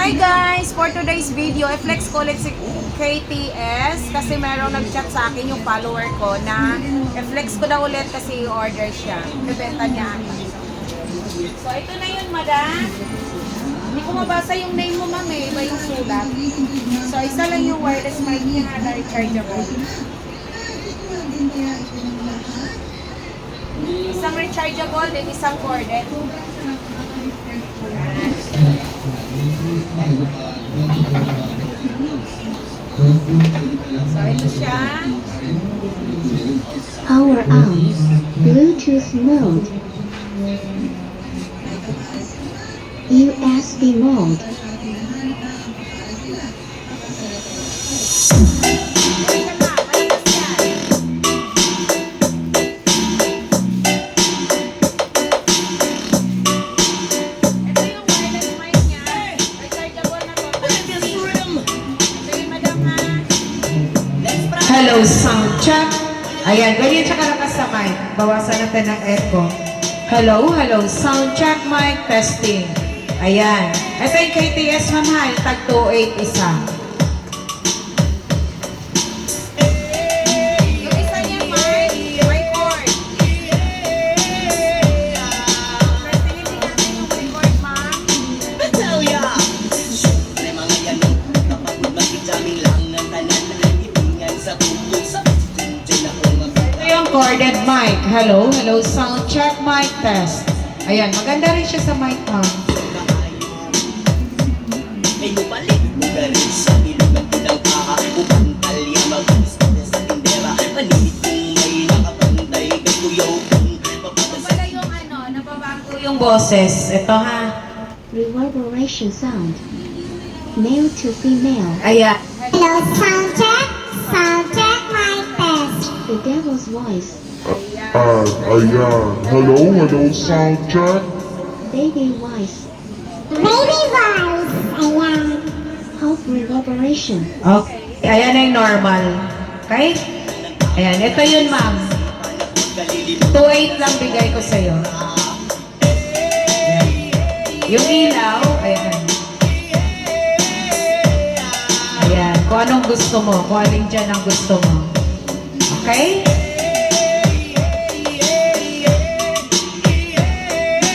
Hi guys! For today's video, i-flex ko ulit si KTS kasi merong nag-chat sa akin yung follower ko na i-flex ko na ulit kasi i-order siya. Bebenta niya ako. So ito na yun, madam. Hindi ko mabasa yung name mo, ma'am eh. Iba yung sulat. So isa lang yung wireless mic niya na rechargeable. Isang rechargeable, then isang corded. So, ito siya. Power on. Bluetooth mode. USB mode. Hello, sound check. Ayan, ganyan siya kalakas sa mic. Bawasan natin ng echo. Hello, sound check mic testing. Ayan. Ito yung KTS, mamahal. Tag 2.8 isa. Yung isa niya, mic, may cord. Testingin natin yung may cord, ma'am. Ito yung corded mic. Hello, sound check mic test. Ayan, maganda rin siya sa mic, ma'am. Wala yung ano, nababago yung Yung boses. Ito ha. Reverberation sound. Male to female. Ayan. Hello, sound check mic test. The devil's voice. Ayan. Hello, sound check. Baby voice. Baby voice. Ayan. Half reverberation. Okay. Ayan na yung normal. Okay? Ayan. Ito yun, ma'am. 2.8 lang bigay ko sa'yo. Ayan. Yung ilaw, ayan. Ayan. Kung anong gusto mo. Kung alin dyan ang gusto mo. Okay?